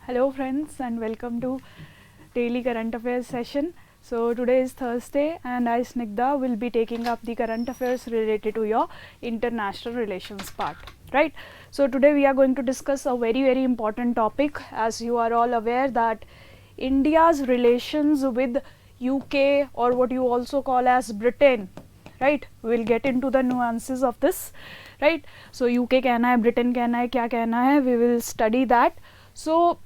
Hello friends and welcome to daily current affairs session. So today is Thursday and I Snigdha will be taking up the current affairs related to your international relations part, right? So today we are going to discuss a very important topic. As you are all aware that India's relations with UK, or what you also call as Britain, right? We'll get into the nuances of this, right? So UK कहना है, Britain कहना है, क्या कहना है, we will study that. So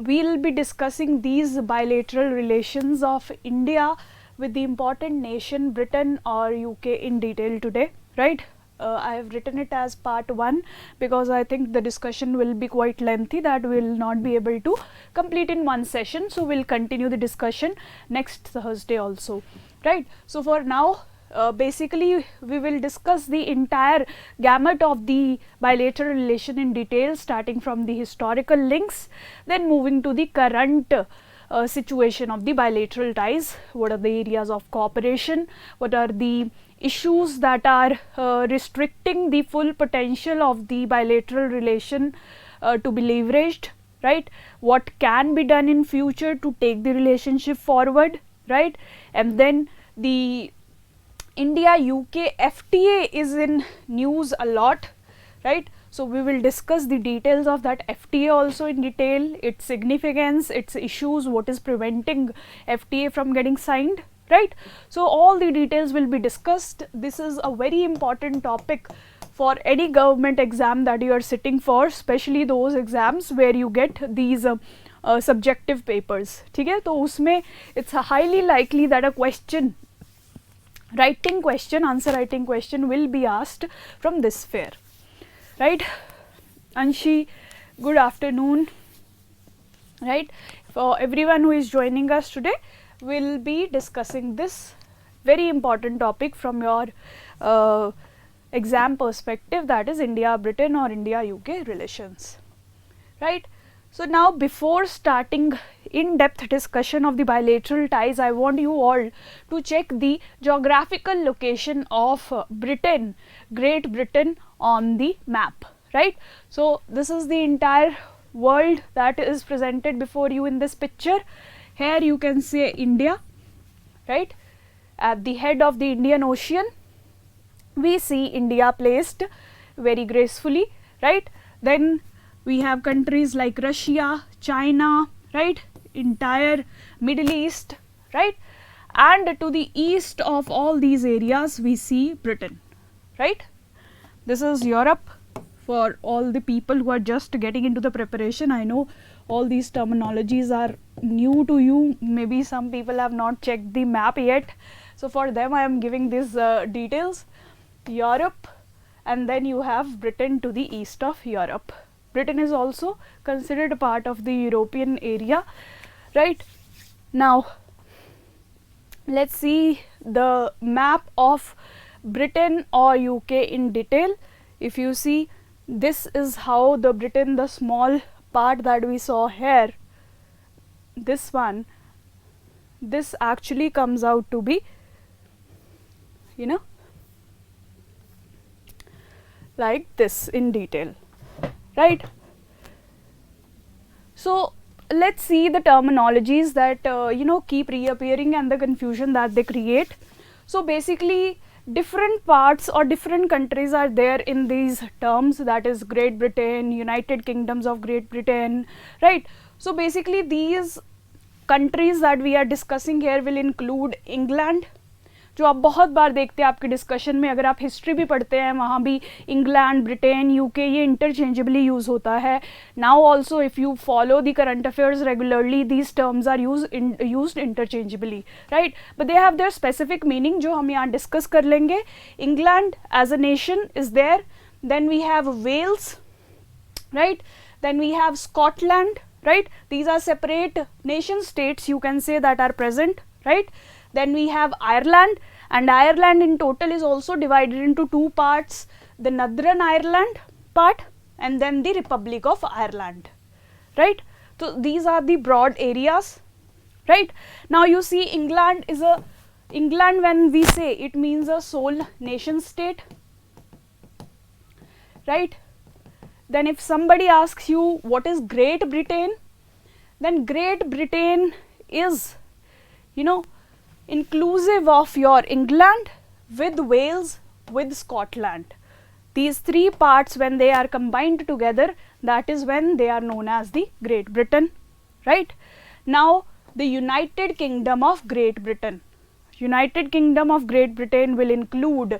we'll be discussing these bilateral relations of India with the important nation Britain or UK in detail today, right? I have written it as part 1 because I think the discussion will be quite lengthy, that we will not be able to complete in one session. So we'll continue the discussion next Thursday also, right? So for now, basically we will discuss the entire gamut of the bilateral relation in detail, starting from the historical links, then moving to the current situation of the bilateral ties. What are the areas of cooperation, what are the issues that are restricting the full potential of the bilateral relation to be leveraged, right? What can be done in future to take the relationship forward, right? And then the India UK FTA is in news a lot, right? So we will discuss the details of that FTA also in detail, its significance, its issues, what is preventing FTA from getting signed, right? So all the details will be discussed. This is a very important topic for any government exam that you are sitting for, especially those exams where you get these subjective papers, ठीक है? तो उसमें it's highly likely that a question, answer writing question will be asked from this fair, right? Anshi, good afternoon, right? For everyone who is joining us today, we'll be discussing this very important topic from your exam perspective, that is India Britain or India UK relations, right? So now, before starting in-depth discussion of the bilateral ties, I want you all to check the geographical location of Britain, Great Britain, on the map, right? So this is the entire world that is presented before you in this picture. Here you can see India, right? At the head of the Indian Ocean, we see India placed very gracefully, right? Then we have countries like Russia, China, right? Entire Middle East, right? And to the east of all these areas we see Britain, right? This is Europe for all the people who are just getting into the preparation. I know all these terminologies are new to you. Maybe some people have not checked the map yet. So for them I am giving these details. Europe, and then you have Britain to the east of Europe. Britain is also considered a part of the European area, right? Now let's see the map of Britain or UK in detail. If you see, this is how the Britain, the small part that we saw here, this one, this actually comes out to be, you know, like this in detail, right? So let's see the terminologies that keep reappearing and the confusion that they create. So basically different parts or different countries are there in these terms, that is Great Britain, United Kingdoms of Great Britain, right? So basically these countries that we are discussing here will include England, जो आप बहुत बार देखते हैं आपके discussion में, अगर आप history भी पढ़ते हैं वहाँ भी इंग्लैंड, ब्रिटेन, यूके ये इंटरचेंजेबली यूज होता है. Now also if you follow the current affairs regularly, these terms are used interchangeably, right? But they have their specific meaning जो हम यहाँ डिस्कस कर लेंगे. England as a nation is there, then we have Wales, right? Then we have Scotland, right? These are separate nation states, you can say, that are present, right? Then we have Ireland, and Ireland in total is also divided into two parts, the Northern Ireland part and then the Republic of Ireland, right? So these are the broad areas, right? Now you see England is a, England when we say, it means a sole nation state, right? then if somebody asks you what is Great Britain, then Great Britain is, you know, inclusive of your England with Wales with Scotland. These three parts, when they are combined together, that is when they are known as the Great Britain, right? Now the United Kingdom of Great Britain. United Kingdom of Great Britain will include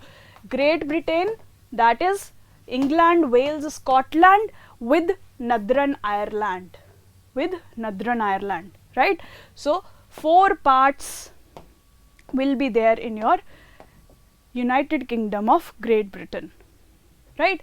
Great Britain, that is England, Wales, Scotland with Northern Ireland, right? So 4 parts will be there in your United Kingdom of Great Britain, right?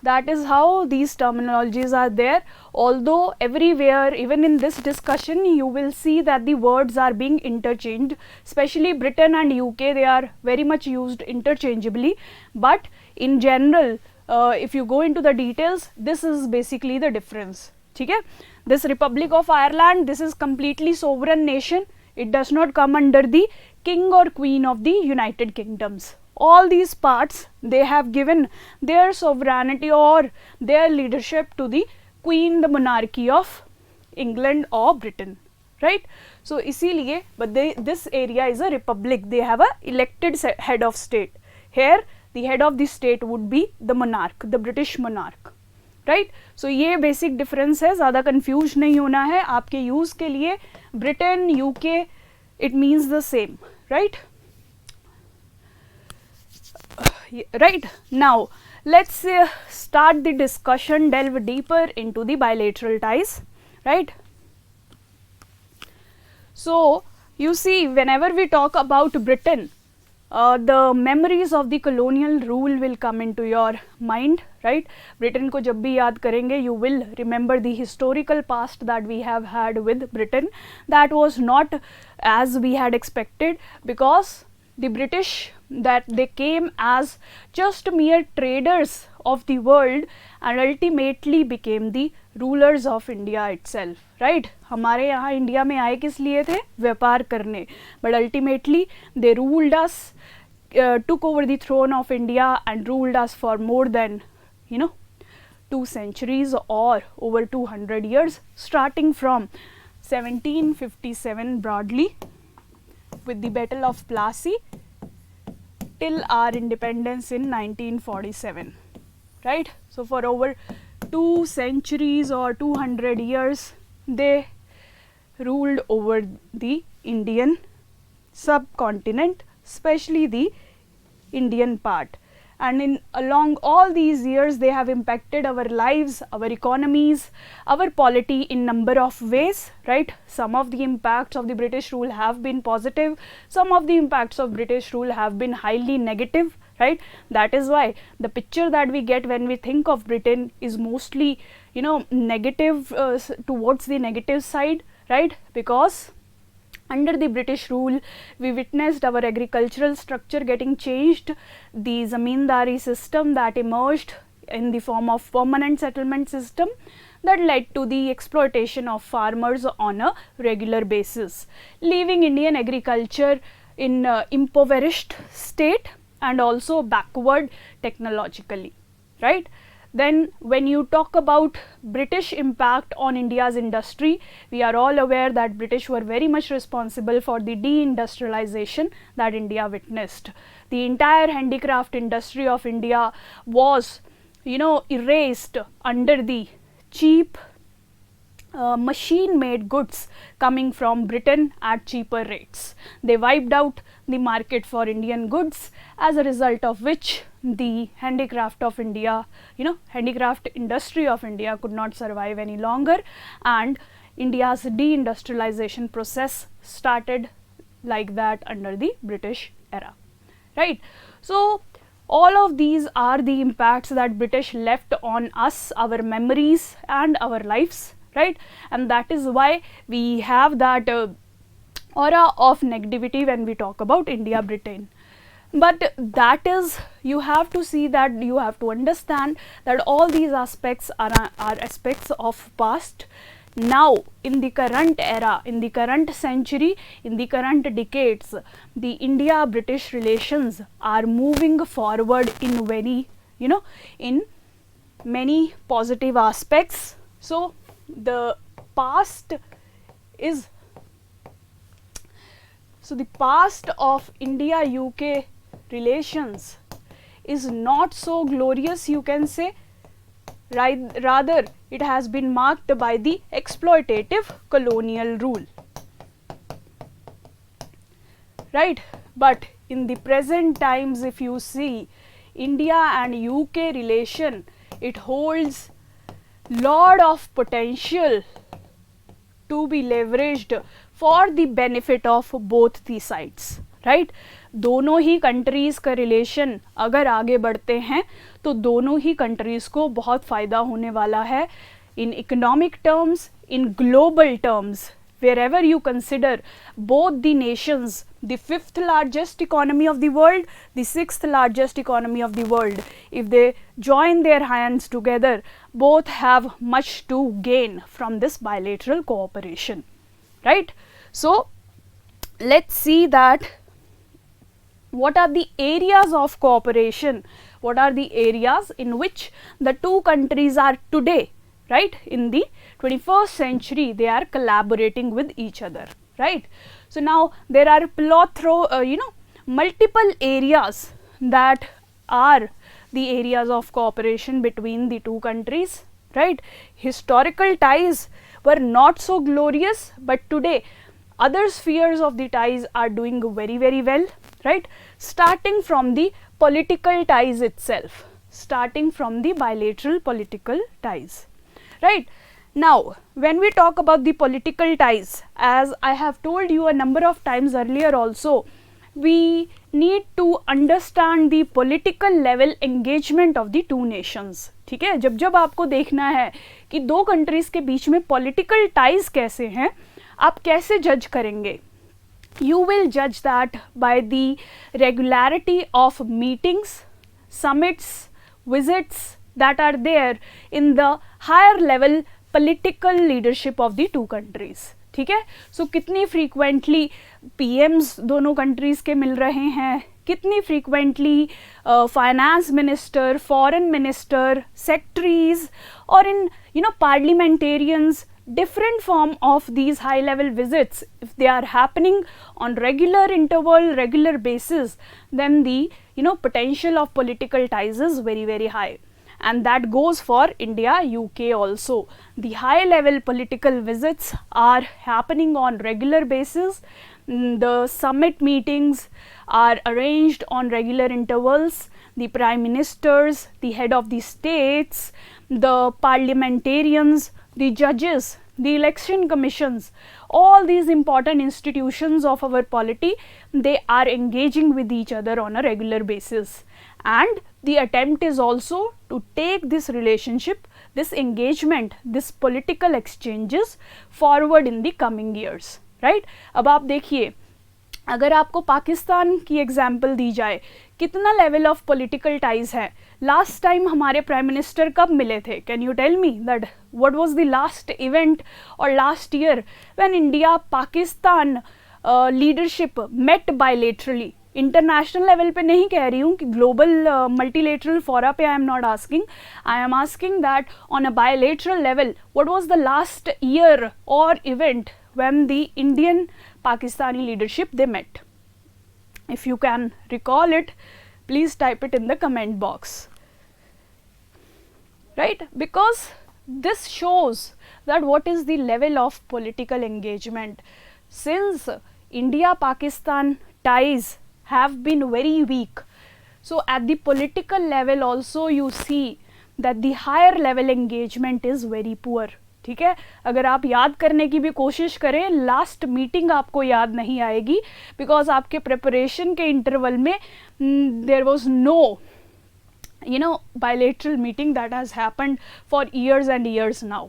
That is how these terminologies are there, although everywhere, even in this discussion, you will see that the words are being interchanged, especially Britain and UK, they are very much used interchangeably, but in general, if you go into the details, this is basically the difference. Okay? This Republic of Ireland, this is completely sovereign nation, it does not come under the king or queen of the United Kingdoms. All these parts, they have given their sovereignty or their leadership to the queen, the monarchy of England or Britain, right? So isliye, but this area is a republic, they have a elected head of state. Here the head of the state would be the monarch, the British monarch, right? So ये basic difference है, ज़्यादा confused नहीं होना है, आपके use के लिए Britain, UK, it means the same, right? Right, now let's start the discussion, delve deeper into the bilateral ties, right? So you see, whenever we talk about Britain, the memories of the colonial rule will come into your mind, right? Britain को जब भी याद करेंगे, you will remember the historical past that we have had with Britain. That was not as we had expected, because the British, that they came as just mere traders of the world and ultimately became the rulers of India itself, right? हमारे यहाँ India में आए किस लिए थे? व्यापार करने, but ultimately they ruled us, took over the throne of India and ruled us for more than, 2 centuries or over 200 years, starting from 1757 broadly with the Battle of Plassey till our independence in 1947, right? So for over 2 centuries or 200 years, they ruled over the Indian subcontinent, especially the Indian part, and along all these years they have impacted our lives, our economies, our polity in number of ways, right? Some of the impacts of the British rule have been positive, some of the impacts of British rule have been highly negative, right? That is why the picture that we get when we think of Britain is mostly, negative, towards the negative side, right? Because under the British rule, we witnessed our agricultural structure getting changed, the zamindari system that emerged in the form of permanent settlement system that led to the exploitation of farmers on a regular basis, leaving Indian agriculture in impoverished state and also backward technologically, right? Then when you talk about British impact on India's industry, we are all aware that British were very much responsible for the deindustrialization that India witnessed. The entire handicraft industry of India was, erased under the cheap machine-made goods coming from Britain at cheaper rates. They wiped out the market for Indian goods, as a result of which the handicraft of India, handicraft industry of India could not survive any longer, and India's deindustrialization process started like that under the British era, right? So all of these are the impacts that British left on us, our memories and our lives, right? And that is why we have that aura of negativity when we talk about India, Britain. But that is, you have to see that, you have to understand that all these aspects are aspects of past. Now in the current era, in the current century, in the current decades, the India-British relations are moving forward in very, in many positive aspects. So the past of India-UK relations is not so glorious, you can say. Rather, it has been marked by the exploitative colonial rule. Right? But in the present times, if you see, India and UK relation, it holds lot of potential to be leveraged for the benefit of both the sides. Right? दोनों ही countries का relation अगर आगे बढ़ते हैं तो दोनों ही countries को बहुत फ़ायदा होने वाला है, in economic terms, in global terms. Wherever you consider both the nations, the 5th largest economy of the world, the 6th largest economy of the world, if they join their hands together, both have much to gain from this bilateral cooperation. Right? So let's see that what are the areas of cooperation, what are the areas in which the two countries are today. Right? In the 21st century, they are collaborating with each other. Right? So now there are multiple areas that are the areas of cooperation between the two countries. Right? Historical ties were not so glorious, but today other spheres of the ties are doing very, very well. Right? Starting from the political ties itself, starting from the bilateral political ties. Right? Now, when we talk about the political ties, as I have told you a number of times earlier also, we need to understand the political level engagement of the two nations. ठीक है, जब जब आपको देखना है कि दो countries के बीच में पॉलिटिकल टाइज कैसे हैं, आप कैसे जज करेंगे? You will judge that by the regularity of meetings, summits, visits that are there in the higher level political leadership of the two countries. ठीक है, सो कितनी फ्रीक्वेंटली पीएम्स दोनों कंट्रीज के मिल रहे हैं, कितनी frequently finance minister, foreign minister, secretaries और इन parliamentarians, different form of these high level visits, if they are happening on regular interval, regular basis, then the potential of political ties is very, very high. And that goes for India, UK also. The high level political visits are happening on regular basis. The summit meetings are arranged on regular intervals. The prime ministers, the head of the states, the parliamentarians, the judges, the election commissions, all these important institutions of our polity, they are engaging with each other on a regular basis. And the attempt is also to take this relationship, this engagement, this political exchanges forward in the coming years. Right? अब आप देखिए, अगर आपको पाकिस्तान की example दी जाए, कितना level of political ties है? लास्ट टाइम हमारे प्राइम मिनिस्टर कब मिले थे? Can you tell me that what was the last event और last year when India Pakistan leadership met bilaterally? International level पे नहीं कह रही हूँ कि ग्लोबल मल्टीलेटरल फोरा पे I am asking that on a bilateral level what was the last year और event when the Indian Pakistani leadership they met. If you can recall it, please type it in the comment box. Right? Because this shows that what is the level of political engagement. Since India-Pakistan ties have been very weak, so at the political level also you see that the higher level engagement is very poor. ठीक है, अगर आप याद करने की भी कोशिश करें, लास्ट मीटिंग आपको याद नहीं आएगी, बिकॉज आपके प्रिपरेशन के इंटरवल में there was no bilateral meeting that has happened for years and years now.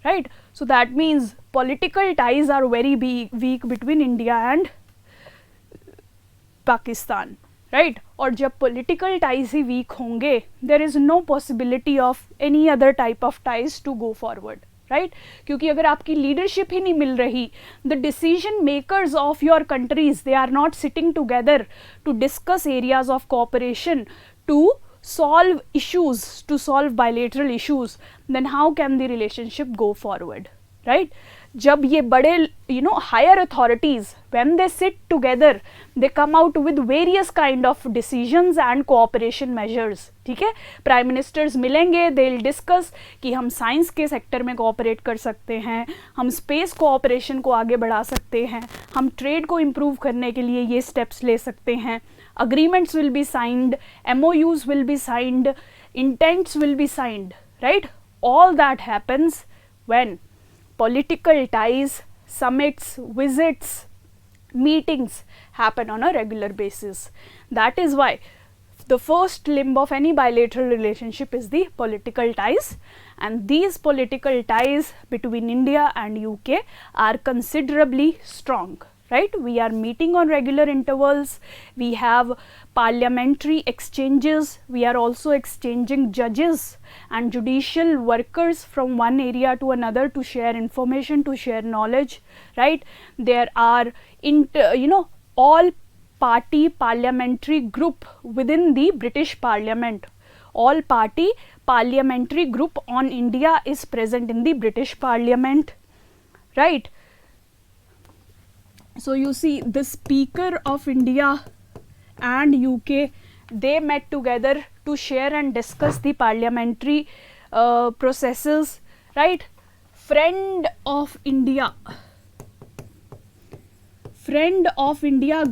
Right? So that means political ties are very weak between India and Pakistan. Right? और जब political ties ही weak होंगे, there is no possibility of any other type of ties to go forward. Right? क्योंकि अगर आपकी leadership ही नहीं मिल रही, the decision makers of your countries, they are not sitting together to discuss areas of cooperation to solve issues, to solve bilateral issues, then how can the relationship go forward, right? जब ये बड़े higher authorities, when they sit together, they come out with various kind of decisions and cooperation measures. ठीक है, prime ministers मिलेंगे, they will discuss कि हम science के sector में कोऑपरेट कर सकते हैं, हम स्पेस कोऑपरेशन को आगे बढ़ा सकते हैं, हम ट्रेड को इम्प्रूव करने के लिए ये स्टेप्स ले सकते हैं. Agreements will be signed, MOUs will be signed, intents will be signed, right? All that happens when political ties, summits, visits, meetings happen on a regular basis. That is why the first limb of any bilateral relationship is the political ties, and these political ties between India and UK are considerably strong. Right? We are meeting on regular intervals, we have parliamentary exchanges, we are also exchanging judges and judicial workers from one area to another to share information, to share knowledge, right? There are all party parliamentary group within the British Parliament. All party parliamentary group on India is present in the British Parliament, right? So you see, the Speaker of India and UK, they met together to share and discuss the parliamentary processes, right? Friend of India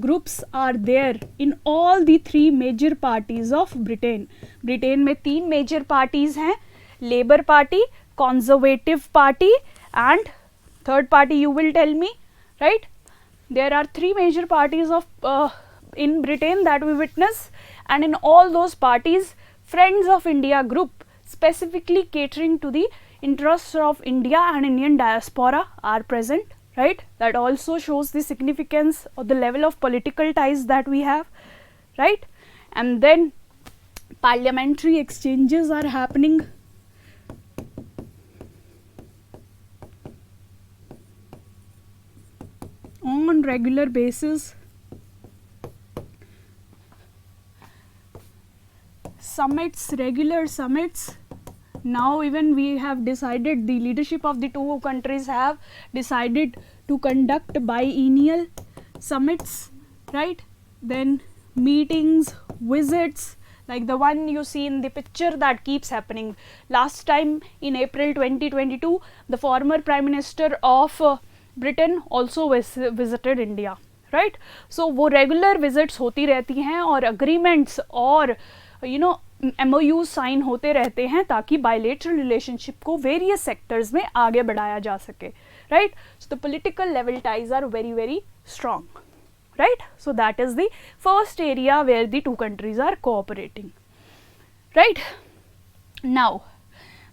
groups are there in all the three major parties of Britain. Britain में 3 major parties हैं, Labour Party, Conservative Party and third party you will tell me, right? There are 3 major parties of in Britain that we witness, and in all those parties, Friends of India group specifically catering to the interests of India and Indian diaspora are present, right? That also shows the significance of the level of political ties that we have, right? And then parliamentary exchanges are happening. On regular basis. Summits, regular summits. Now even we have decided, the leadership of the 2 countries have decided to conduct biennial summits, right? Then meetings, visits, like the one you see in the picture that keeps happening. Last time in April 2022, the former Prime Minister of Britain also visited India, right? So वो regular visits होती रहती हैं और agreements और MOUs sign होते रहते हैं ताकि bilateral relationship को various sectors में आगे बढ़ाया जा सके, right? So the political level ties are very, very strong, right? So that is the first area where the 2 countries are cooperating, right? Now,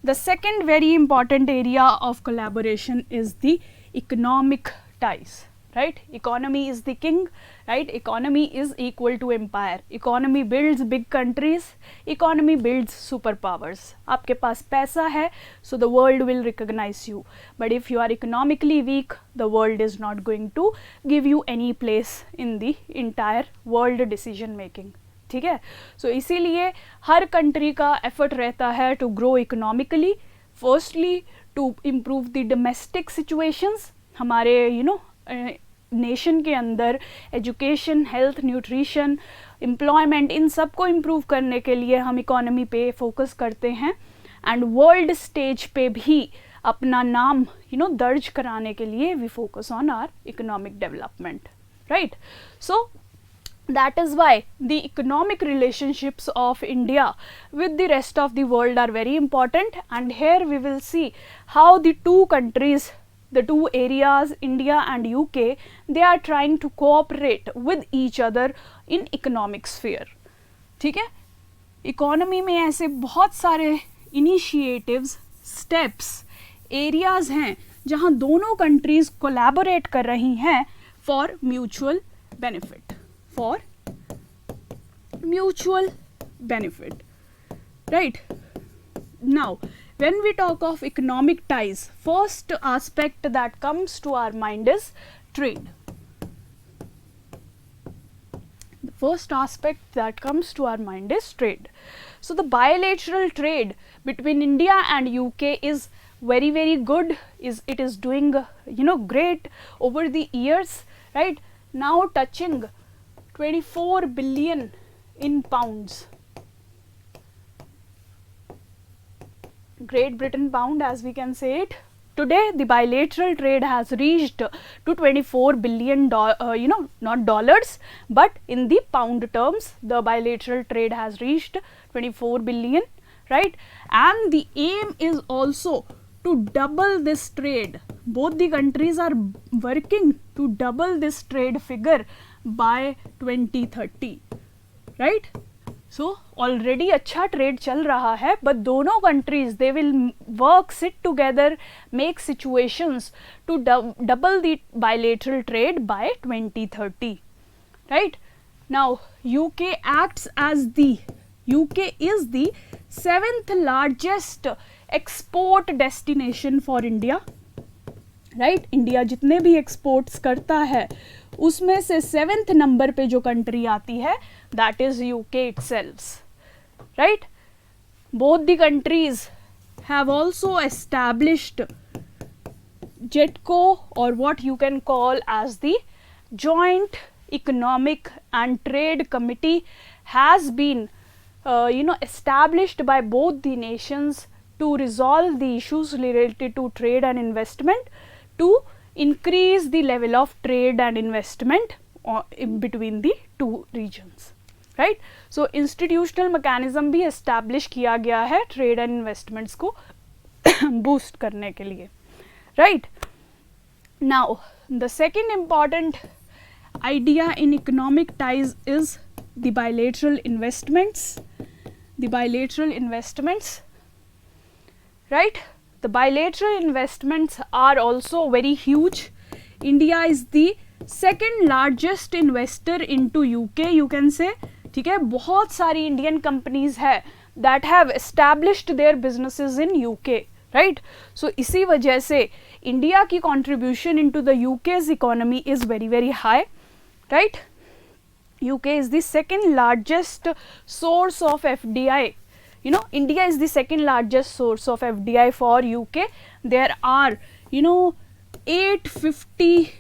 the second very important area of collaboration is the economic ties, right? Economy is the king, right? Economy is equal to empire. Economy builds big countries, economy builds superpowers. आपके पास पैसा है, so the world will recognize you. But if you are economically weak, the world is not going to give you any place in the entire world decision making. ठीक है? So इसीलिए हर country का effort रहता है to grow economically. Firstly, to improve the domestic situations. हमारे nation के अंदर education, health, nutrition, employment, इन सब को इम्प्रूव करने के लिए हम इकोनॉमी पे फोकस करते हैं एंड वर्ल्ड स्टेज पे भी अपना नाम दर्ज कराने के लिए we focus on our economic development, right? So that is why the economic relationships of India with the rest of the world are very important, and here we will see how the 2 countries, the 2 areas, India and UK, they are trying to cooperate with each other in economic sphere. ठीक है? Economy में ऐसे बहुत सारे initiatives, steps, areas हैं जहां दोनों countries collaborate कर रही हैं for mutual benefit, for mutual benefit, right? Now when we talk of economic ties, first aspect that comes to our mind is trade. The first aspect that comes to our mind is trade. So the bilateral trade between India and UK is very good. It is doing great over the years, right? Now touching 24 billion in pounds. Great Britain pound, as we can say it. Today the bilateral trade has reached to 24 billion not dollars, but in the pound terms the bilateral trade has reached 24 billion, right? And the aim is also to double this trade. Both the countries are working to double this trade figure by 2030, right? So already अच्छा trade चल रहा है, but दोनों countries they will work, sit together, make situations to double the bilateral trade by 2030, right? Now UK is the 7th largest export destination for India, right? India जितने भी exports करता है उसमें से 7th नंबर पे जो country आती है that is UK itself, right? Both the countries have also established JETCO, or what you can call as the Joint Economic and Trade Committee, has been established by both the nations to resolve the issues related to trade and investment, to increase the level of trade and investment in between the two regions, right? So institutional mechanism भी establish किया गया है trade and investments को boost करने के लिए, right? Now the second important idea in economic ties is the bilateral investments. The bilateral investments, right? The bilateral investments are also very huge. India is the second largest investor into UK, you can say, ठीक है? बहुत सारी Indian companies है that have established their businesses in UK, right? So इसी वजह से India की contribution into the UK's economy is very high, right? UK is the second largest source of FDI. India is the second largest source of FDI for UK. There are 850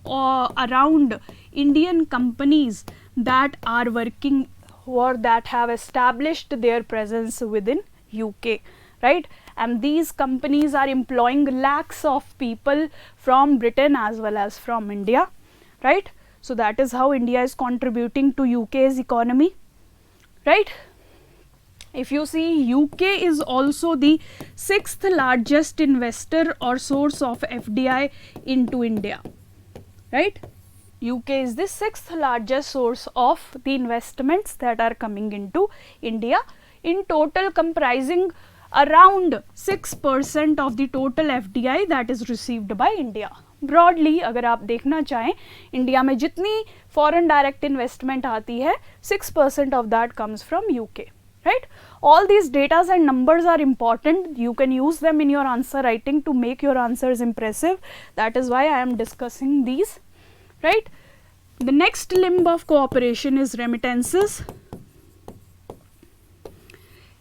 around Indian companies that are working or that have established their presence within UK, right? And these companies are employing lakhs of people from Britain as well as from India, right? So that is how India is contributing to UK's economy, right? If you see, UK is also the 6th largest investor or source of FDI into India, right? UK is the 6th largest source of the investments that are coming into India, in total comprising around 6% of the total FDI that is received by India. Broadly अगर आप देखना चाहें, India में जितनी foreign direct investment आती है 6% of that comes from UK, right? All these data and numbers are important. You can use them in your answer writing to make your answers impressive. That is why I am discussing these, right? The next limb of cooperation is remittances.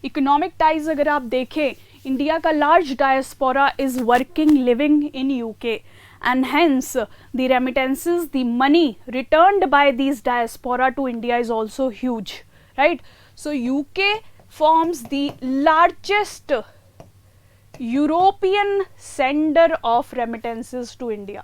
Economic ties अगर आप देखें, India का large diaspora is working, living in UK, and hence the remittances, the money returned by these diaspora to India is also huge, right? So UK forms the largest European sender of remittances to India.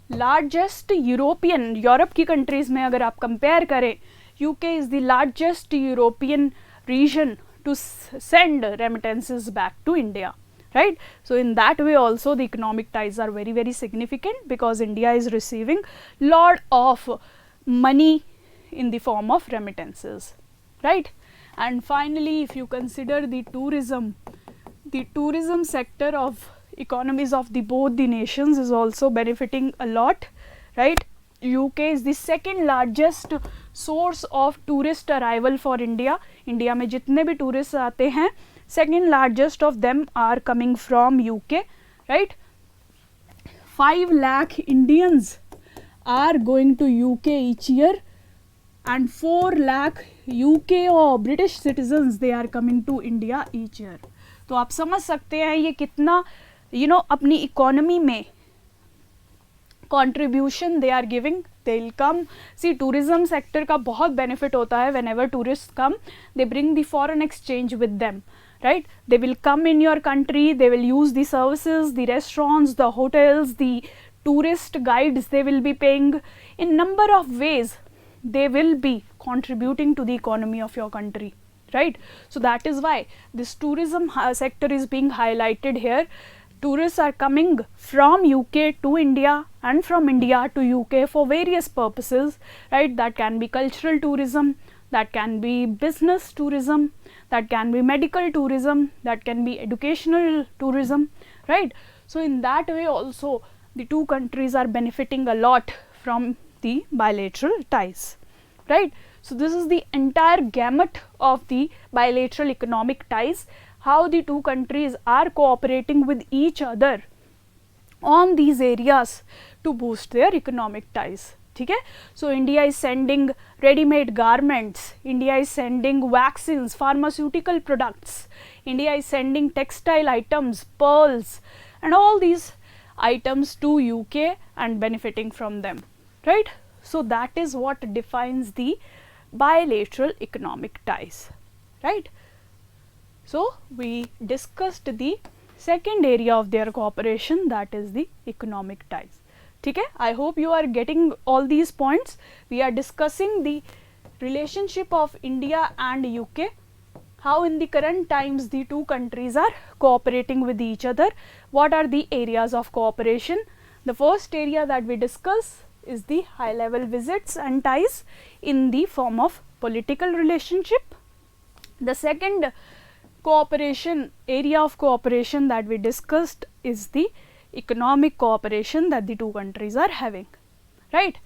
Largest European, Europe की countries में अगर आप compare करें, UK is the largest European region to send remittances back to India, right? So in that way also the economic ties are very significant, because India is receiving lot of money in the form of remittances, right? And finally, if you consider the tourism sector of economies of the both the nations is also benefiting a lot, right? UK is the second largest source of tourist arrival for India. India में जितने भी tourists आते हैं, second largest of them are coming from UK, right? 5 lakh Indians are going to UK each year and 4 lakh UK or British citizens they are coming to India each year. तो आप समझ सकते हैं ये कितना अपनी इकोनॉमी में contribution they are giving. They'll come, see tourism sector का बहुत benefit होता है. Whenever tourists come, they bring the foreign exchange with them, right? They will come in your country, they will use the services, the restaurants, the hotels, the tourist guides they will be paying. In number of ways they will be contributing to the economy of your country, right? So that is why this tourism sector is being highlighted here. Tourists are coming from UK to India and from India to UK for various purposes, right? That can be cultural tourism, that can be business tourism, that can be medical tourism, that can be educational tourism, right? So in that way also the two countries are benefiting a lot from the bilateral ties, right? So this is the entire gamut of the bilateral economic ties, how the two countries are cooperating with each other on these areas to boost their economic ties. Okay? So India is sending ready-made garments, India is sending vaccines, pharmaceutical products, India is sending textile items, pearls and all these items to UK and benefiting from them, right? So that is what defines the bilateral economic ties, right? So we discussed the second area of their cooperation, that is the economic ties. Okay? I hope you are getting all these points. We are discussing the relationship of India and UK, how in the current times the two countries are cooperating with each other, what are the areas of cooperation. The first area that we discuss is the high level visits and ties in the form of political relationship. The second area of cooperation that we discussed is the economic cooperation that the two countries are having, right?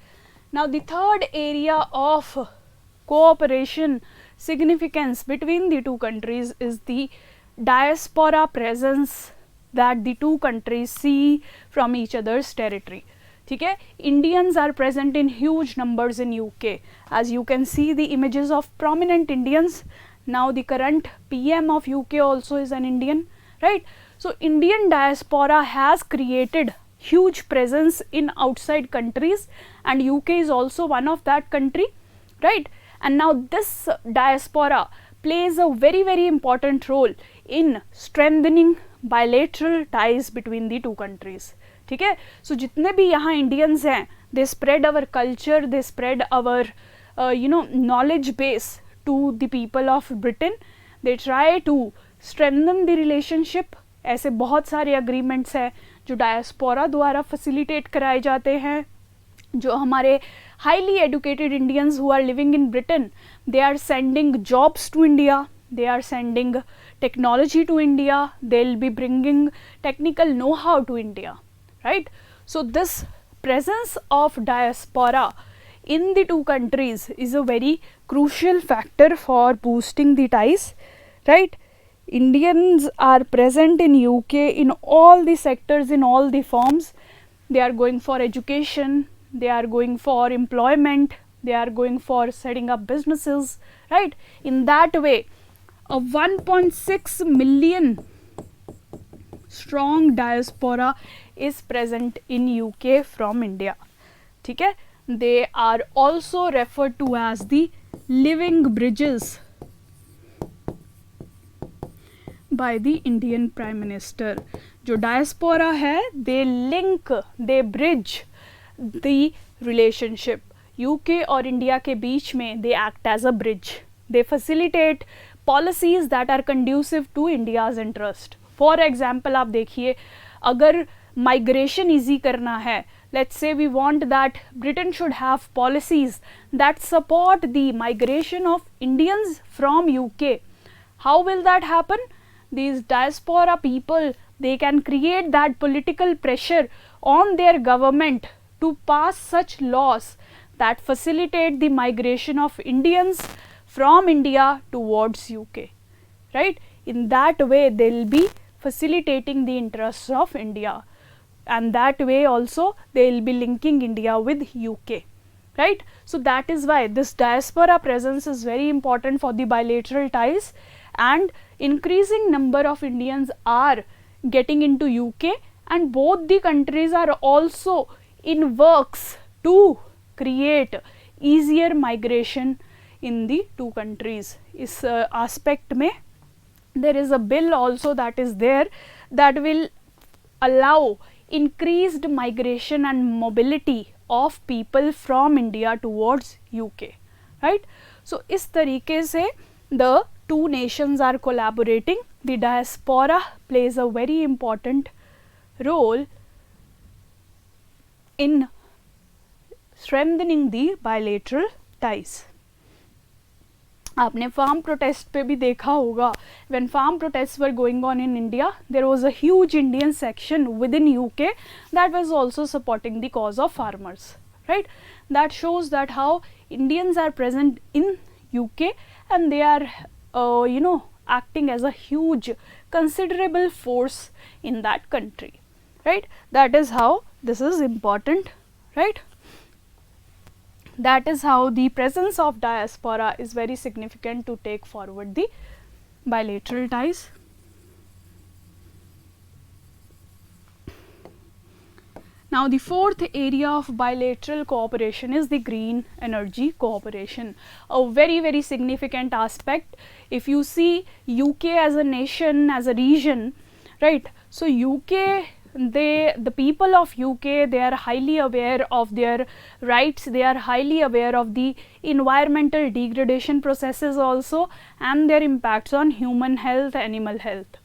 Now the third area of cooperation significance between the two countries is the diaspora presence that the two countries see from each other's territory. Okay? Indians are present in huge numbers in UK. As you can see the images of prominent Indians. Now the current PM of UK also is an Indian, right? So Indian diaspora has created huge presence in outside countries and UK is also one of that country, right? And now this diaspora plays a very important role in strengthening bilateral ties between the two countries. ठीक है? So जितने भी यहाँ Indians हैं, they spread our culture, they spread our knowledge base to the people of Britain. They try to strengthen the relationship. ऐसे बहुत सारे agreements हैं जो diaspora द्वारा facilitate कराए जाते हैं. जो हमारे highly educated Indians who are living in Britain, they are sending jobs to India, they are sending technology to India, they will be bringing technical know-how to India, right? So this presence of diaspora in the two countries is a very crucial factor for boosting the ties, right? Indians are present in UK in all the sectors, in all the forms. They are going for education, they are going for employment, they are going for setting up businesses, right? In that way, a 1.6 million strong diaspora is present in UK from India. ठीक है? They are also referred to as the living bridges by the Indian Prime Minister. जो diaspora है, they link, they bridge the relationship. UK और India के बीच में they act as a bridge. They facilitate policies that are conducive to India's interest. For example, आप देखिए, अगर migration easy करना है, let's say we want that Britain should have policies that support the migration of Indians from UK. How will that happen? These diaspora people, they can create that political pressure on their government to pass such laws that facilitate the migration of Indians from India towards UK, right? In that way, they will be facilitating the interests of India, and that way also they will be linking India with UK, right? So that is why this diaspora presence is very important for the bilateral ties, and increasing number of Indians are getting into UK, and both the countries are also in works to create easier migration in the two countries. इस aspect में there is a bill also that is there that will allow increased migration and mobility of people from India towards UK, right? So इस तरीके से the two nations are collaborating. The diaspora plays a very important role in strengthening the bilateral ties. आपने farm protest पे भी देखा होगा, when farm protests were going on in India, there was a huge Indian section within UK that was also supporting the cause of farmers, right? That shows that how Indians are present in UK and they are acting as a huge considerable force in that country, right? That is how this is important, right? That is how the presence of diaspora is very significant to take forward the bilateral ties. Now the fourth area of bilateral cooperation is the green energy cooperation, a very significant aspect. If you see UK as a nation, as a region, right? So UK, the people of UK, they are highly aware of their rights, they are highly aware of the environmental degradation processes also and their impacts on human health, animal health,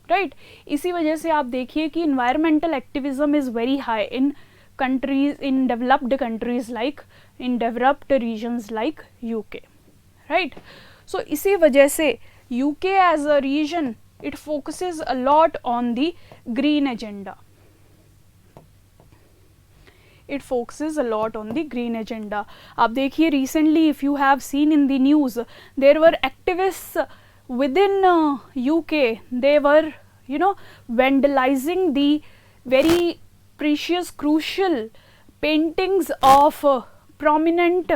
right? इसी वजह से आप देखिए कि environmental activism is very high in countries, in developed countries like, in developed regions like UK, right? So इसी वजह से UK as a region, it focuses a lot on the green agenda. It focuses a lot on the green agenda. आप देखिए recently, if you have seen in the news, there were activists within UK. They were, vandalizing the very precious, crucial paintings of prominent,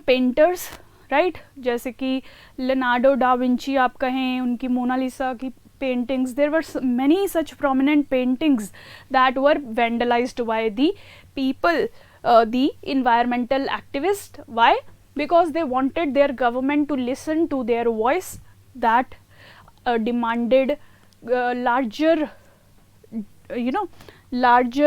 painters, right? जैसे कि Leonardo da Vinci आप कहें, उनकी Mona Lisa की paintings. There were many such prominent paintings that were vandalized by the people, the environmental activists. Why? Because they wanted their government to listen to their voice that demanded larger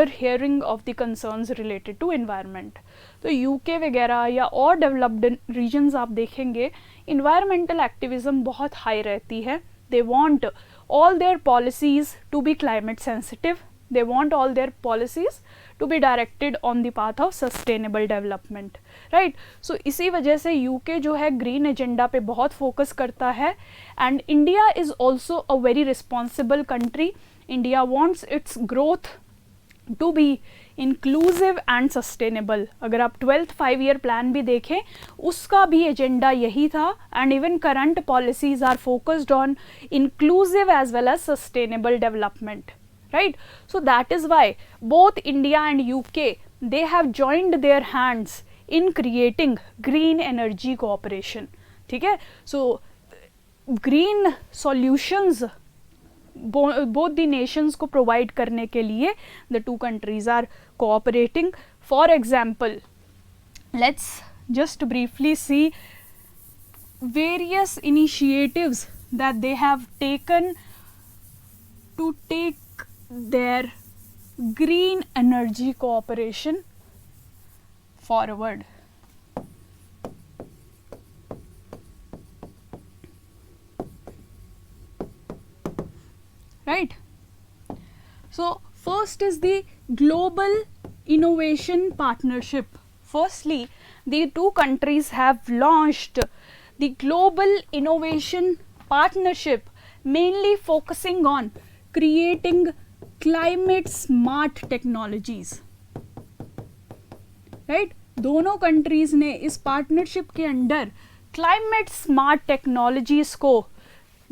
hearing of the concerns related to environment. तो UK वगैरह या और developed regions आप देखेंगे, environmental activism बहुत high रहती है. They want all their policies to be climate sensitive. They want all their policies to be directed on the path of sustainable development, right? So इसी वजह से UK जो है green agenda पे बहुत focus करता है, and India is also a very responsible country. India wants its growth to be inclusive and sustainable. अगर आप 12th 5-year plan भी देखें, उसका भी एजेंडा यही था, and even current policies are focused on inclusive as well as sustainable development, right? So that is why both India and UK, they have joined their hands in creating green energy cooperation. ठीक है? So green solutions both the nations को provide करने के लिए the two countries are cooperating. For example, let's just briefly see various initiatives that they have taken to take their green energy cooperation forward. Right? So first is the Global Innovation Partnership. Firstly, the two countries have launched the Global Innovation Partnership, mainly focusing on creating climate smart technologies, right? दोनों countries ने इस partnership के अंदर climate smart technologies को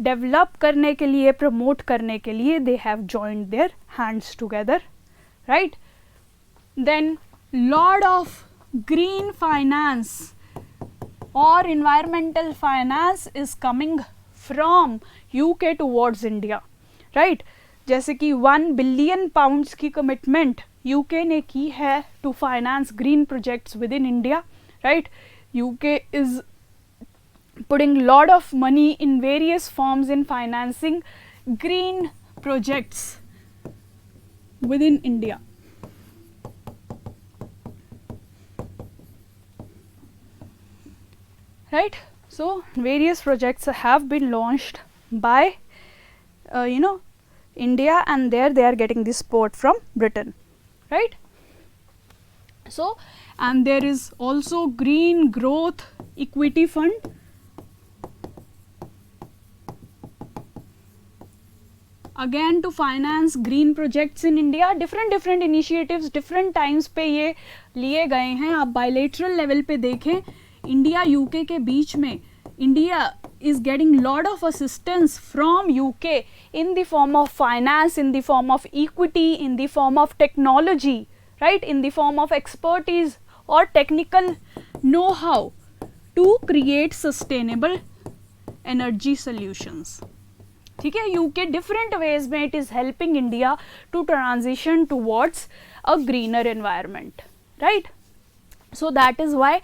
develop करने के लिए, promote करने के लिए, they have joined their hands together, right? Then lot of green finance or environmental finance is coming from UK towards India, right? जैसे कि 1 बिलियन पाउंड्स की कमिटमेंट यूके ने की है to finance green projects within India, right? UK is putting lot of money in various forms in financing green projects within India. Right? So various projects have been launched by India, and there they are getting the support from Britain, right? So, and there is also Green Growth Equity Fund, again to finance green projects in India. different initiatives different times पे ये लिए गए हैं. आप bilateral level पे देखें, India UK के बीच में India is getting lot of assistance from UK in the form of finance, in the form of equity, in the form of technology, right, in the form of expertise or technical know-how to create sustainable energy solutions. ठीक है, UK different ways में it is helping India to transition towards a greener environment, right? So that is why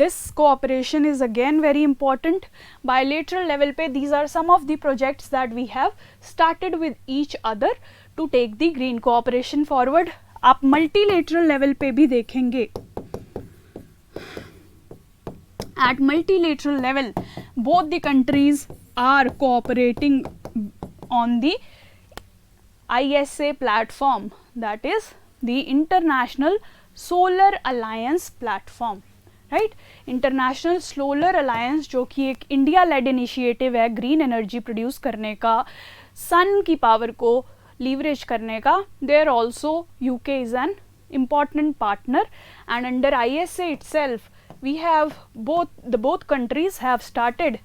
this cooperation is again very important. Bilateral level pe these are some of the projects that we have started with each other to take the green cooperation forward. आप multilateral level पे भी देखेंगे. At multilateral level, both the countries are cooperating on the ISA platform, that is the International Solar Alliance platform, राइट? International Solar Alliance जो कि एक India led initiative है green energy produce करने का, सन की पावर को लीवरेज करने का. There also UK is an important partner, and under ISA itself we have both countries have started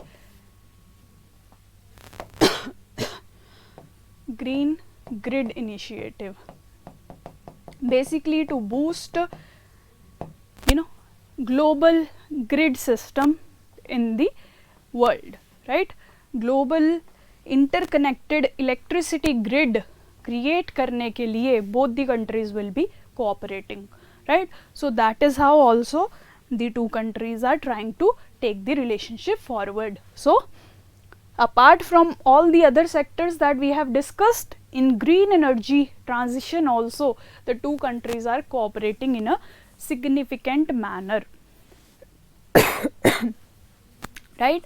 green grid initiative, basically to boost global grid system in the world, right? Global interconnected electricity grid create करने के लिए both the countries will be cooperating, right? So that is how also the two countries are trying to take the relationship forward. So apart from all the other sectors that we have discussed, in green energy transition also the two countries are cooperating in a significant manner. Right?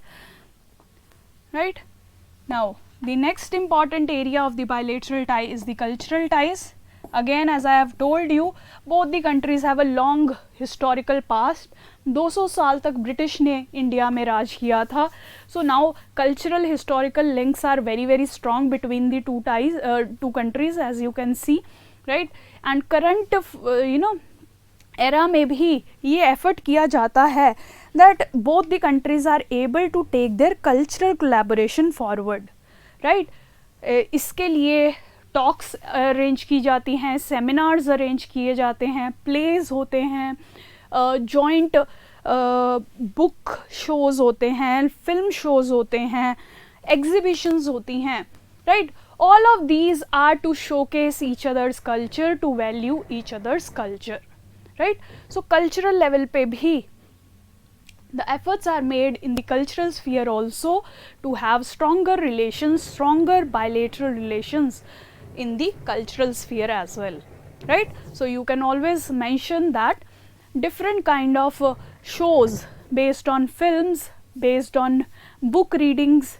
Now the next important area of the bilateral tie is the cultural ties. Again, as I have told you, both the countries have a long historical past. 200 साल तक British ने India में राज किया था. So now cultural historical links are very strong between the two countries, as you can see, right? And current era में भी ये effort किया जाता है that both the countries are able to take their cultural collaboration forward, right? इसके लिए talks arrange की जाती हैं, सेमिनार्स अरेंज किए जाते हैं, प्लेज होते हैं, जॉइंट बुक शोज़ होते हैं, फिल्म शोज़ होते हैं, एग्जिबिशंस होती हैं, right? All of these are to showcase each other's culture, to value each other's culture, right? So cultural level पे भी the efforts are made in the cultural sphere also to have stronger relations, stronger bilateral relations in the cultural sphere as well, right? So you can always mention that different kind of shows based on films, based on book readings,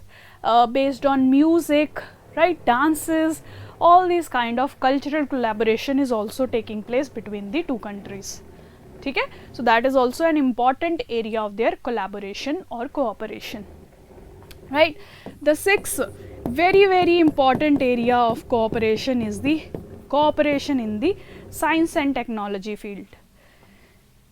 based on music, right, dances, all these kind of cultural collaboration is also taking place between the two countries. ठीक है? So that is also an important area of their collaboration or cooperation, right? The sixth very important area of cooperation is the cooperation in the science and technology field,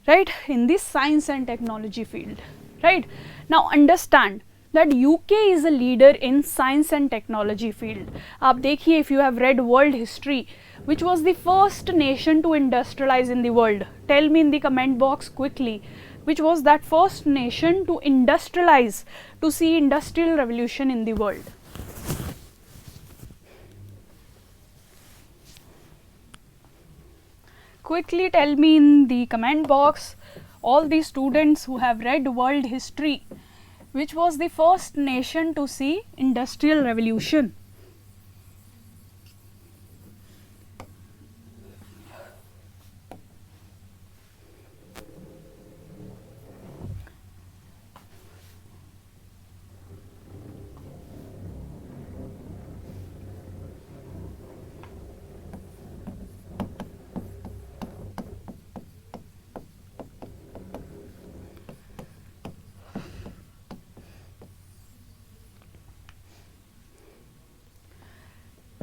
right? In the science and technology field, right? Now understand that UK is a leader in science and technology field. आप देखिए, if you have read world history, which was the first nation to industrialize in the world? Tell me in the comment box quickly, which was that first nation to industrialize, to see industrial revolution in the world? Quickly tell me in the comment box, all the students who have read world history, which was the first nation to see industrial revolution?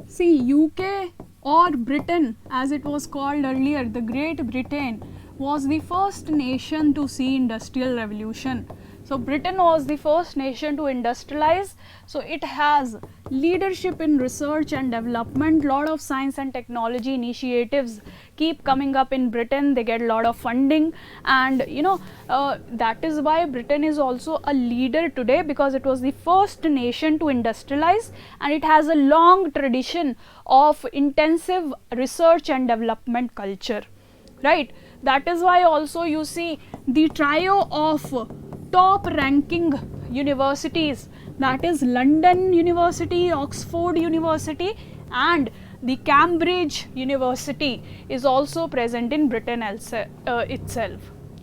See, UK or Britain, as it was called earlier, the Great Britain was the first nation to see industrial revolution. So Britain was the first nation to industrialize. So it has leadership in research and development. Lot of science and technology initiatives keep coming up in Britain. They get a lot of funding, and that is why Britain is also a leader today, because it was the first nation to industrialize, and it has a long tradition of intensive research and development culture, right? That is why also you see the trio of top ranking universities, that is London University, Oxford University and the Cambridge University is also present in Britain itself,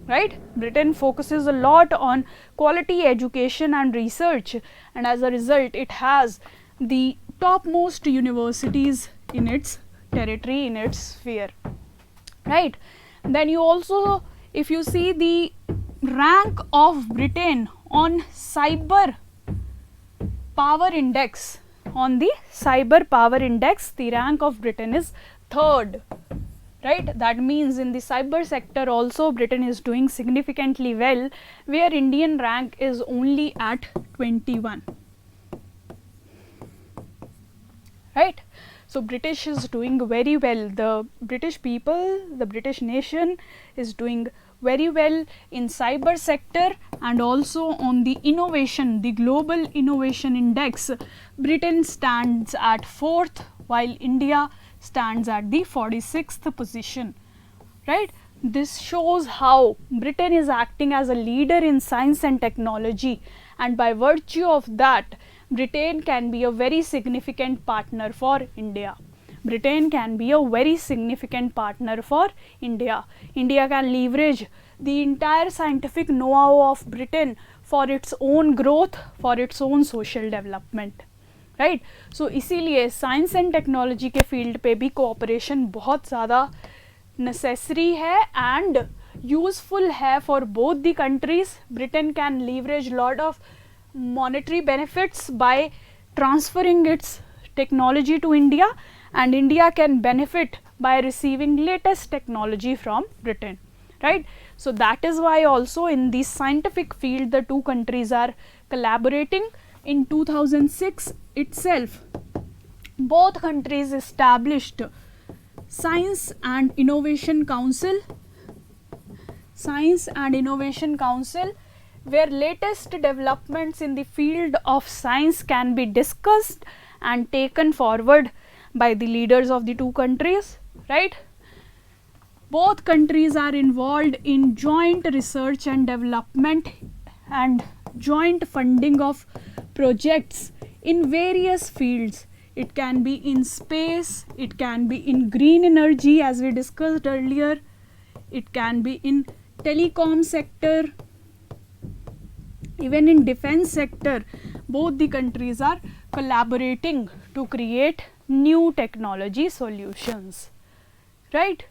right? Britain focuses a lot on quality education and research, and as a result it has the topmost universities in its territory, in its sphere, right? Then you also, if you see the rank of Britain on cyber power index, on the cyber power index, the rank of Britain is 3rd, right? That means in the cyber sector also Britain is doing significantly well, where Indian rank is only at 21, right? So British is doing very well. The British people, the British nation is doing very well in cyber sector, and also on the innovation, the global innovation index, Britain stands at 4th, while India stands at the 46th position, right? This shows how Britain is acting as a leader in science and technology, and by virtue of that, Britain can be a very significant partner for India. Britain can be a very significant partner for India. India can leverage the entire scientific know-how of Britain for its own growth, for its own social development, right? So इसीलिए science and technology के field पे भी cooperation बहुत ज़्यादा necessary है and useful है for both the countries. Britain can leverage lot of monetary benefits by transferring its technology to India, and India can benefit by receiving latest technology from Britain, right? So that is why also in the scientific field the two countries are collaborating. In 2006 itself, both countries established Science and Innovation Council, where latest developments in the field of science can be discussed and taken forward by the leaders of the two countries, right? Both countries are involved in joint research and development and joint funding of projects in various fields. It can be in space, it can be in green energy as we discussed earlier, it can be in telecom sector, even in defense sector. Both the countries are collaborating to create new technology solutions, right?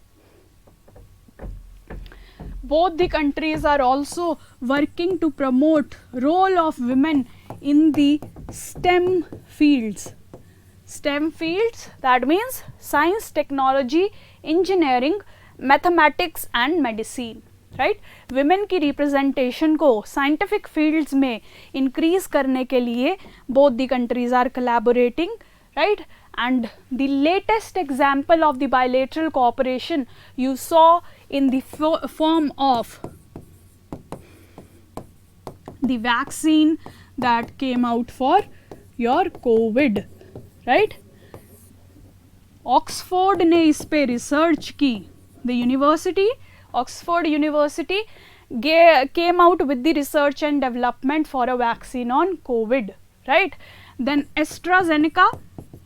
Both the countries are also working to promote role of women in the STEM fields. STEM fields, that means science, technology, engineering, mathematics and medicine, right women की representation को scientific fields में increase करने के लिए both the countries are collaborating, right. And the latest example of the bilateral cooperation you saw in the form of the vaccine that came out for your COVID, right. Oxford ने इस पे research की. The university, Oxford university came out with the research and development for a vaccine on COVID, right. Then AstraZeneca,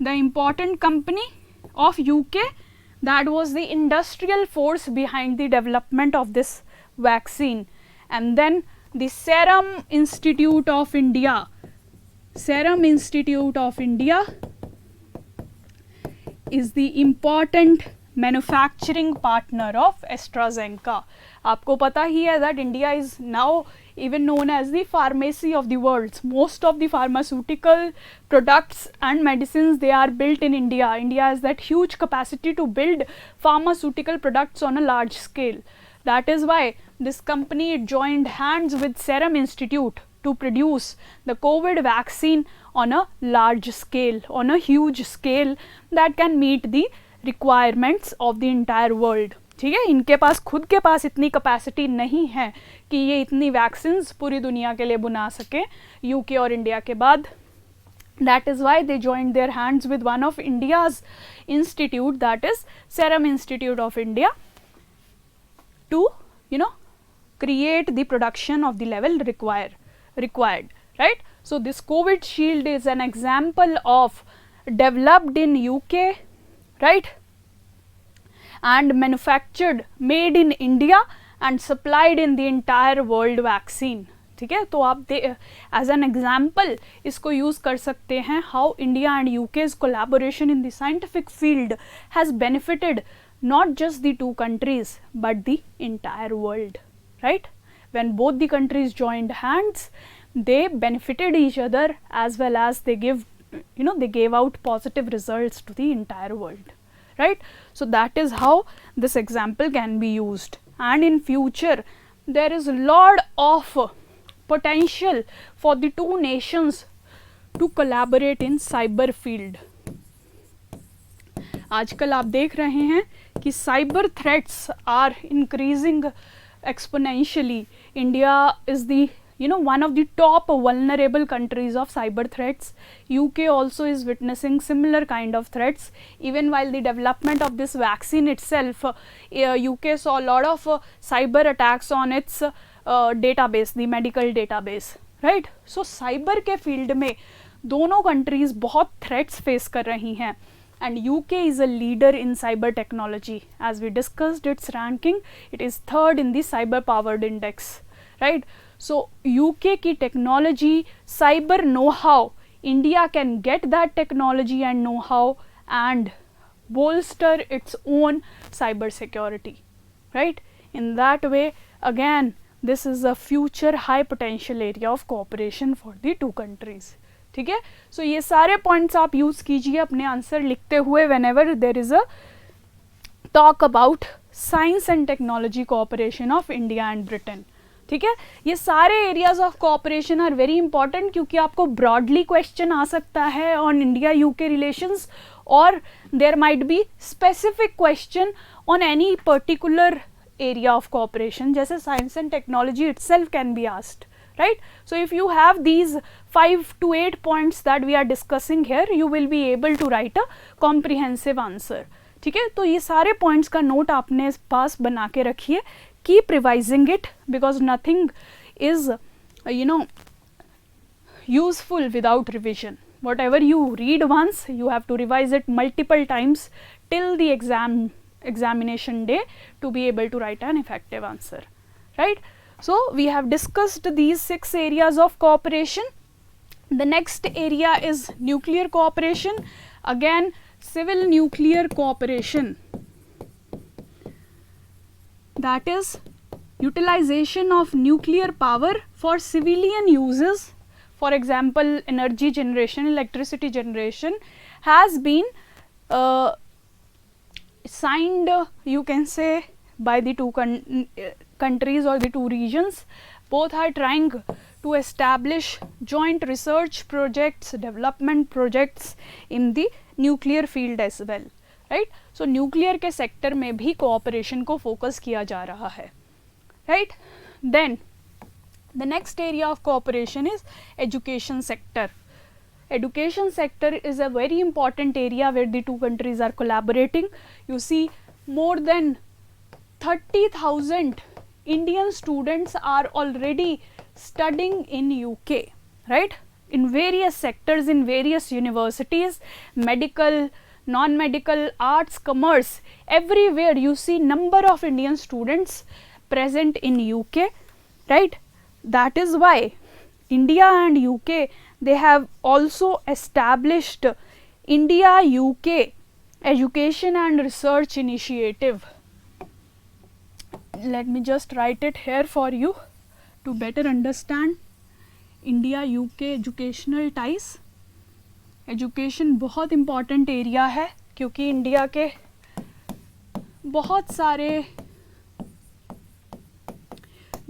the important company of UK, that was the industrial force behind the development of this vaccine. And then the Serum Institute of India, Serum Institute of India is the important manufacturing partner of AstraZeneca. आपको पता ही है that India is now even known as the pharmacy of the world. Most of the pharmaceutical products and medicines, they are built in India. India has that huge capacity to build pharmaceutical products on a large scale. That is why this company joined hands with Serum Institute to produce the COVID vaccine on a large scale, on a huge scale that can meet the requirements of the entire world. ठीक है, इनके पास खुद के पास इतनी capacity नहीं है कि ये इतनी वैक्सीन्स पूरी दुनिया के लिए बना सके यूके और इंडिया के बाद. That is why they joined their hands with one of India's institute, that is Serum Institute of India, to create the production of the level required, right. So this COVID shield is an example of developed in UK, right, and manufactured, made in India and supplied in the entire world vaccine. ठीक है, तो आप as an example इसको use कर सकते हैं how India and UK's collaboration in the scientific field has benefited not just the two countries but the entire world, right. When both the countries joined hands, they benefited each other as well as they gave out positive results to the entire world, right. So that is how this example can be used, and in future there is a lot of potential for the two nations to collaborate in cyber field. आजकल आप देख रहे हैं कि cyber threats are increasing exponentially. India is the one of the top vulnerable countries of cyber threats. UK also is witnessing similar kind of threats. Even while the development of this vaccine itself, UK saw a lot of cyber attacks on its database, the medical database, right. So cyber के field में दोनों countries बहुत threats face कर रही हैं, and UK is a leader in cyber technology. As we discussed its ranking, it is third in the cyber powered index, right. So UK की technology, cyber know-how, India can get that technology and know-how and bolster its own cyber security, right. In that way, again, this is a future high potential area of cooperation for the two countries. ठीक है, सो ये सारे points आप use कीजिए अपने answer लिखते हुए whenever there is a talk about science and technology cooperation of India and Britain. ठीक है, ये सारे areas of cooperation are very important क्योंकि आपको ब्रॉडली क्वेश्चन आ सकता है ऑन इंडिया यूके रिलेशंस, और there might be specific question on any particular area of cooperation, जैसे science and technology itself can be asked, right. So if you have these 5 to 8 points that we are discussing here, you will be able to write a comprehensive answer. ठीक है, तो ये सारे points का note आपने पास बना के रखिए. Keep revising it because nothing is useful without revision. Whatever you read once, you have to revise it multiple times till the examination day to be able to write an effective answer, right. So we have discussed these 6 areas of cooperation. The next area is nuclear cooperation. Again, civil nuclear cooperation, that is utilization of nuclear power for civilian uses. For example, energy generation, electricity generation has been signed, you can say, by the countries or the two regions, both are trying to establish joint research projects, development projects in the nuclear field as well, right? So nuclear के sector में भी cooperation को focus किया जा रहा है, right? Then the next area of cooperation is education sector. Education sector is a very important area where the two countries are collaborating. You see, more than 30,000 Indian students are already studying in UK, right? In various sectors, in various universities, medical, non-medical, arts, commerce, everywhere you see number of Indian students present in UK, right? That is why India and UK, they have also established India-UK Education and Research Initiative. Let me just write it here for you to better understand. India-UK Educational Ties. Education बहुत important area है क्योंकि India के बहुत सारे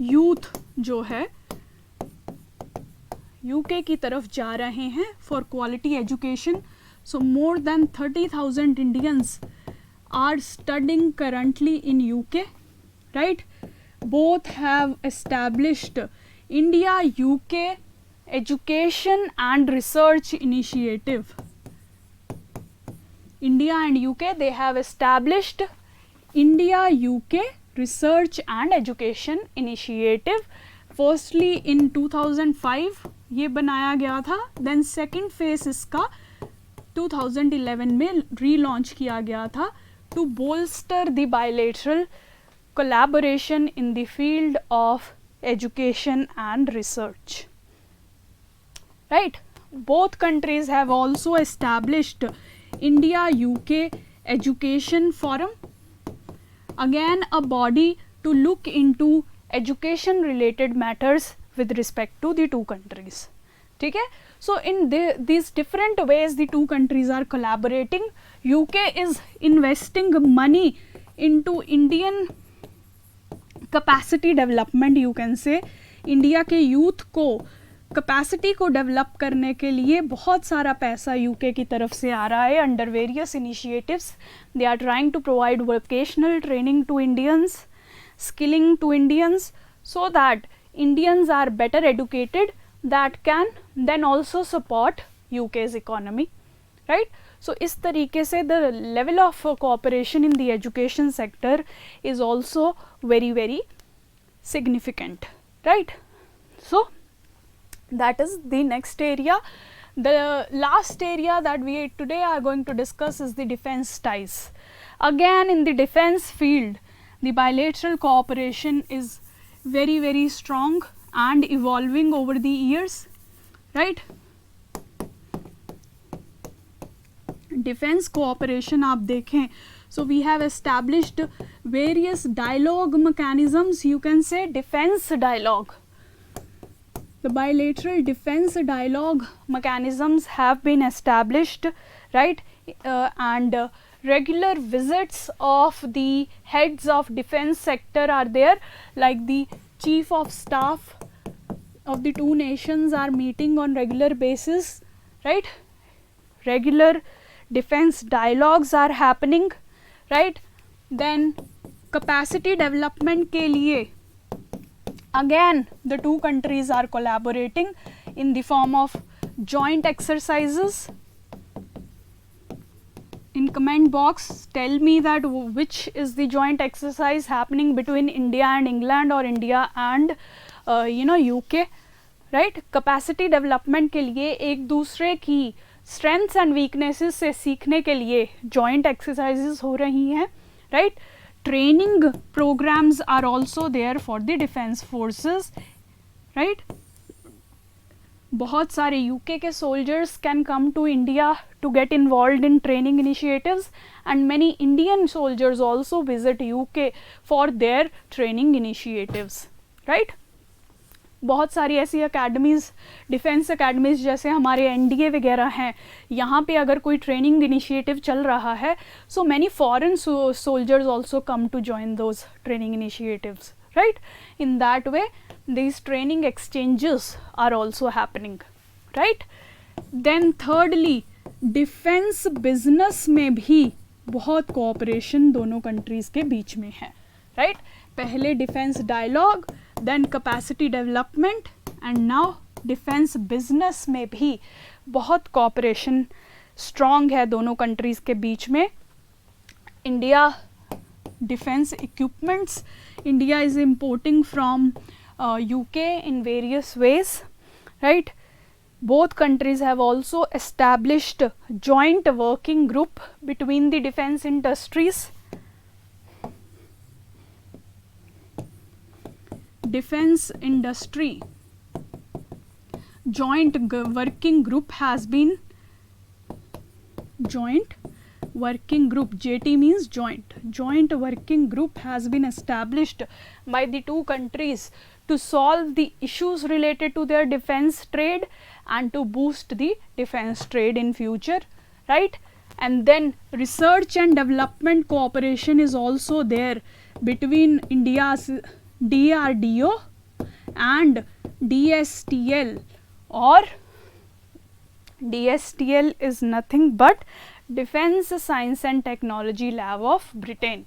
youth जो है UK की तरफ जा रहे हैं for quality education. So more than 30,000 Indians are studying currently in UK, right? Both have established India UK education and research initiative. India and UK, they have established India-UK Research and Education Initiative. Firstly in 2005 ये बनाया गया था, then second phase इसका 2011 में relaunch किया गया था to bolster the bilateral collaboration in the field of education and research. Right? Both countries have also established India-UK Education Forum, again a body to look into education related matters with respect to the two countries. ठीक है? So in these different ways the two countries are collaborating. UK is investing money into Indian capacity development, you can say. India के youth को capacity को develop करने के लिए बहुत सारा पैसा यूके की तरफ से आ रहा है under various initiatives. They are trying to provide vocational training to Indians, skilling to Indians, so that Indians are better educated, that can then also support UK's economy, right? So इस तरीके से the level of cooperation in the education sector is also very very significant, right? So that is the next area. The last area that we today are going to discuss is the defense ties. Again in the defense field, the bilateral cooperation is very very strong and evolving over the years, right? Defense cooperation आप देखें, so we have established various dialogue mechanisms, you can say defense dialogue. The bilateral defense dialogue mechanisms have been established, right? And regular visits of the heads of defense sector are there, like the chief of staff of the two nations are meeting on regular basis, right? Regular defense dialogues are happening, right? Then capacity development के लिए again the two countries are collaborating in the form of joint exercises. In comment box tell me that which is the joint exercise happening between India and England or India and UK, right? Capacity development के लिए एक दूसरे की strengths and weaknesses से सीखने के लिए joint exercises हो रही हैं, right? Training programs are also there for the defense forces, right? बहुत सारे UK के soldiers can come to India to get involved in training initiatives, and many Indian soldiers also visit UK for their training initiatives, right? बहुत सारी ऐसी academies, defence academies जैसे हमारे NDA वगैरह हैं, यहाँ पे अगर कोई ट्रेनिंग इनिशिएटिव चल रहा है, so many foreign soldiers also come to join those training initiatives, right? In that way, these training exchanges are also happening, right? Then thirdly, defence business में भी बहुत कोऑपरेशन दोनों कंट्रीज के बीच में है, राइट? पहले defence dialogue, then capacity development, and now defence business में भी बहुत कोऑपरेशन स्ट्रॉन्ग है दोनों कंट्रीज के बीच में. India defence equipments, India is importing from UK in various ways, right? Both countries have also established joint working group between the defense industries. Defense industry joint working group has been JT means joint working group has been established by the two countries to solve the issues related to their defense trade and to boost the defense trade in future, right? And then research and development cooperation is also there between India's DRDO and DSTL, or DSTL is nothing but Defense Science and Technology Lab of Britain,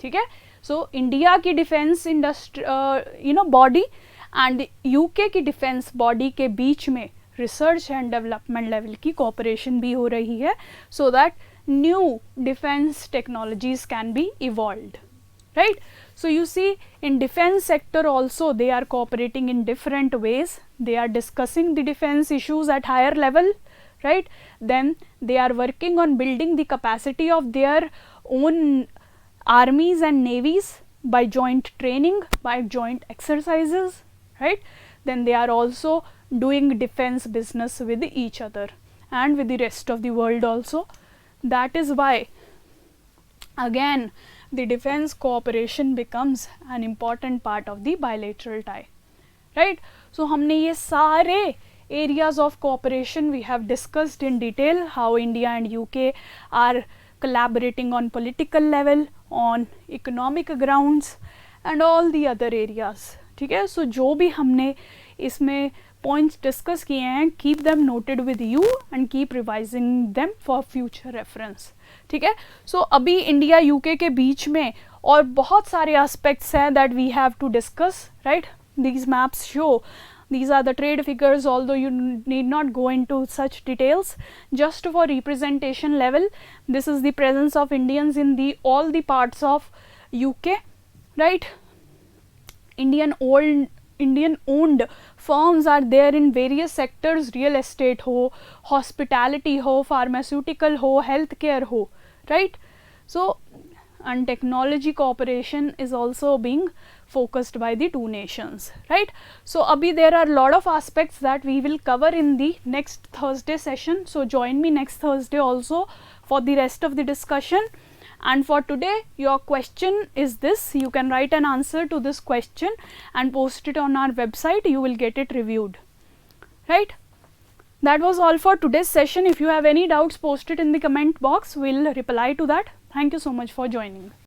ठीक है? So India की defence industry body and UK की defence body के बीच में research and development level की cooperation भी हो रही है, so that new defence technologies can be evolved, right? So you see, in defense sector also they are cooperating in different ways. They are discussing the defense issues at higher level, right? Then they are working on building the capacity of their own armies and navies by joint training, by joint exercises, right? Then they are also doing defense business with each other and with the rest of the world also. That is why again the defense cooperation becomes an important part of the bilateral tie, right? So हमने ये सारे areas of cooperation we have discussed in detail, how India and UK are collaborating on political level, on economic grounds and all the other areas, ठीक है? So जो भी हमने इसमें points discuss किए हैं, keep them noted with you and keep revising them for future reference, ठीक है? So अभी इंडिया UK के बीच में और बहुत सारे aspects हैं that we have to discuss, right? These maps show these are the trade figures, although you need not go into such details. Just for representation level, this is the presence of Indians in the all the parts of UK, right? Indian owned firms are there in various sectors, real estate ho, hospitality ho, pharmaceutical ho, healthcare ho, right? So and technology cooperation is also being focused by the two nations, right? So abhi there are a lot of aspects that we will cover in the next Thursday session, so join me next Thursday also for the rest of the discussion. And for today your question is this, you can write an answer to this question and post it on our website, you will get it reviewed, right? That was all for today's session. If you have any doubts, post it in the comment box, we'll reply to that. Thank you so much for joining.